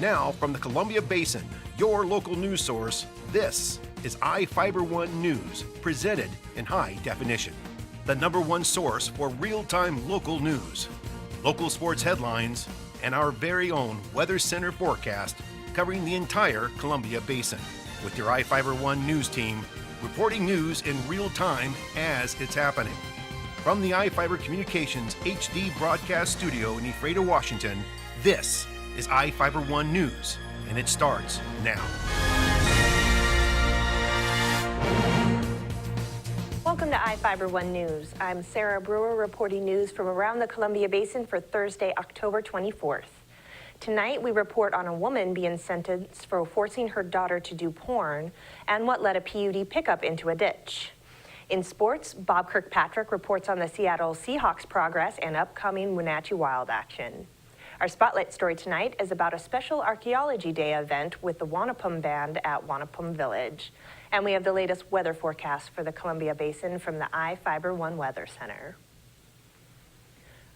Now, from the Columbia Basin, your local news source, this is iFIBER 1 News, presented in high definition. The #1 source for real-time local news, local sports headlines, and our very own Weather Center forecast covering the entire Columbia Basin. With your iFIBER 1 News team, reporting news in real time as it's happening. From the iFIBER Communications HD broadcast studio in Ephrata, Washington, this is iFIBER 1 News, and it starts now. Welcome to iFIBER 1 News. I'm Sarah Brewer reporting news from around the Columbia Basin for Thursday, October 24th. Tonight, we report on a woman being sentenced for forcing her daughter to do porn and what led a PUD pickup into a ditch. In sports, Bob Kirkpatrick reports on the Seattle Seahawks progress and upcoming Wenatchee Wild action. Our spotlight story tonight is about a special Archaeology Day event with the Wanapum Band at Wanapum Village. And we have the latest weather forecast for the Columbia Basin from the iFIBER 1 Weather Center.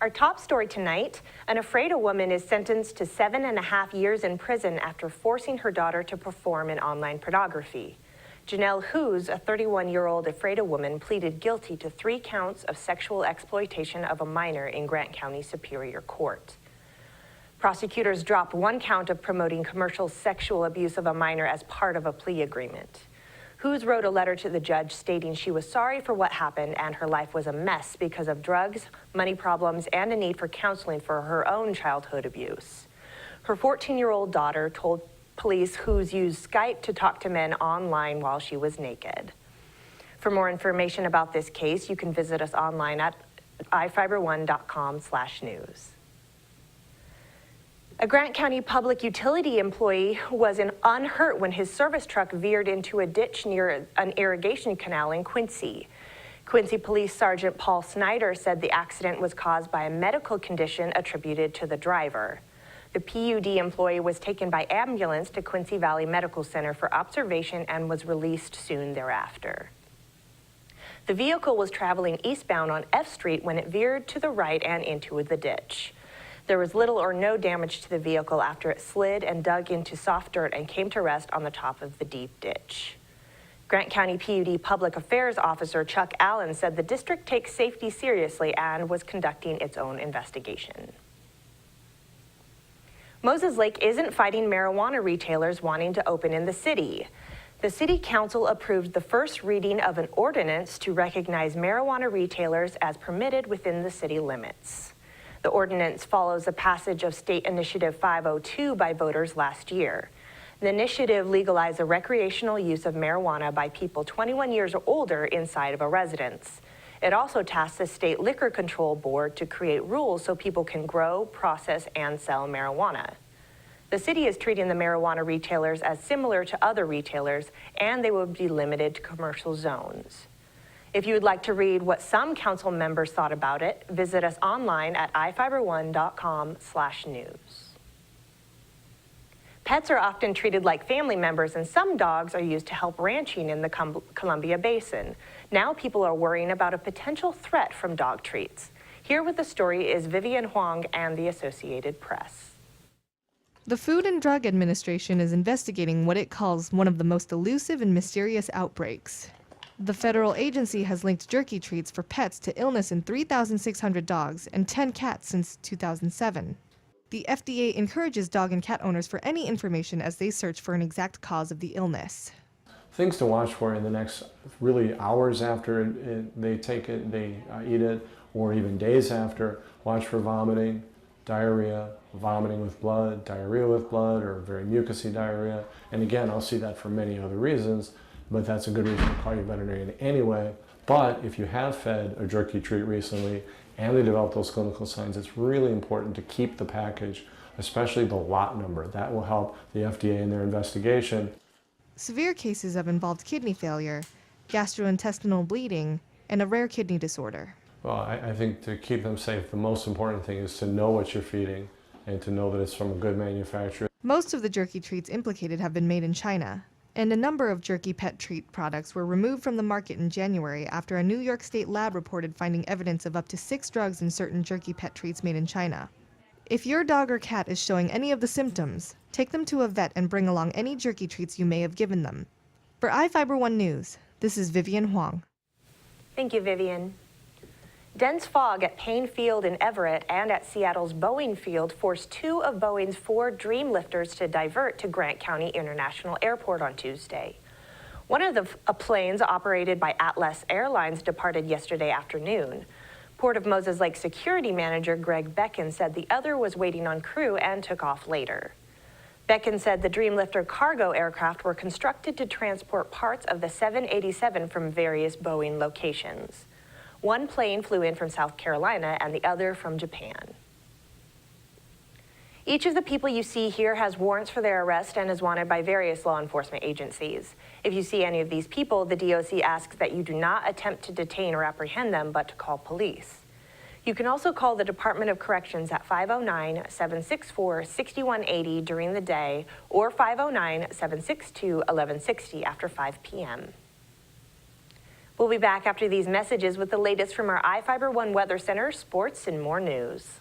Our top story tonight, an Ephrata woman is sentenced to 7.5 years in prison after forcing her daughter to perform in online pornography. Janelle Hughes, a 31-year-old Ephrata woman, pleaded guilty to 3 counts of sexual exploitation of a minor in Grant County Superior Court. Prosecutors dropped 1 count of promoting commercial sexual abuse of a minor as part of a plea agreement. Hughes wrote a letter to the judge stating she was sorry for what happened and her life was a mess because of drugs, money problems, and a need for counseling for her own childhood abuse. Her 14-year-old daughter told police Hughes used Skype to talk to men online while she was naked. For more information about this case, you can visit us online at ifiber1.com/news. A Grant County public utility employee was unhurt when his service truck veered into a ditch near an irrigation canal in Quincy. Quincy Police Sergeant Paul Snyder said the accident was caused by a medical condition attributed to the driver. The PUD employee was taken by ambulance to Quincy Valley Medical Center for observation and was released soon thereafter. The vehicle was traveling eastbound on F Street when it veered to the right and into the ditch. There was little or no damage to the vehicle after it slid and dug into soft dirt and came to rest on the top of the deep ditch. Grant County PUD Public Affairs Officer Chuck Allen said the district takes safety seriously and was conducting its own investigation. Moses Lake isn't fighting marijuana retailers wanting to open in the city. The City Council approved the first reading of an ordinance to recognize marijuana retailers as permitted within the city limits. The ordinance follows the passage of State Initiative 502 by voters last year. The initiative legalized the recreational use of marijuana by people 21 years or older inside of a residence. It also tasked the State Liquor Control Board to create rules so people can grow, process, and sell marijuana. The city is treating the marijuana retailers as similar to other retailers, and they will be limited to commercial zones. If you would like to read what some council members thought about it, visit us online at ifiber1.com/news. Pets are often treated like family members, and some dogs are used to help ranching in the Columbia Basin. Now people are worrying about a potential threat from dog treats. Here with the story is Vivian Huang and the Associated Press. The Food and Drug Administration is investigating what it calls one of the most elusive and mysterious outbreaks. The federal agency has linked jerky treats for pets to illness in 3,600 dogs and 10 cats since 2007. The FDA encourages dog and cat owners for any information as they search for an exact cause of the illness. Things to watch for in the next really hours after they take it, they eat it, or even days after. Watch for vomiting, diarrhea, vomiting with blood, diarrhea with blood, or very mucousy diarrhea. And again, I'll see that for many other reasons, but that's a good reason to call your veterinarian anyway. But if you have fed a jerky treat recently and they develop those clinical signs, it's really important to keep the package, especially the lot number. That will help the FDA in their investigation. Severe cases have involved kidney failure, gastrointestinal bleeding, and a rare kidney disorder. Well, I think to keep them safe, the most important thing is to know what you're feeding and to know that it's from a good manufacturer. Most of the jerky treats implicated have been made in China, and a number of jerky pet treat products were removed from the market in January after a New York State lab reported finding evidence of up to 6 drugs in certain jerky pet treats made in China. If your dog or cat is showing any of the symptoms, take them to a vet and bring along any jerky treats you may have given them. For iFIBER 1 News, this is Vivian Huang. Thank you, Vivian. Dense fog at Payne Field in Everett and at Seattle's Boeing Field forced 2 of Boeing's 4 Dreamlifters to divert to Grant County International Airport on Tuesday. One of the planes operated by Atlas Airlines departed yesterday afternoon. Port of Moses Lake security manager Greg Becken said the other was waiting on crew and took off later. Becken said the Dreamlifter cargo aircraft were constructed to transport parts of the 787 from various Boeing locations. One plane flew in from South Carolina and the other from Japan. Each of the people you see here has warrants for their arrest and is wanted by various law enforcement agencies. If you see any of these people, the DOC asks that you do not attempt to detain or apprehend them, but to call police. You can also call the Department of Corrections at 509-764-6180 during the day or 509-762-1160 after 5 p.m. We'll be back after these messages with the latest from our iFIBER 1 Weather Center, sports, and more news.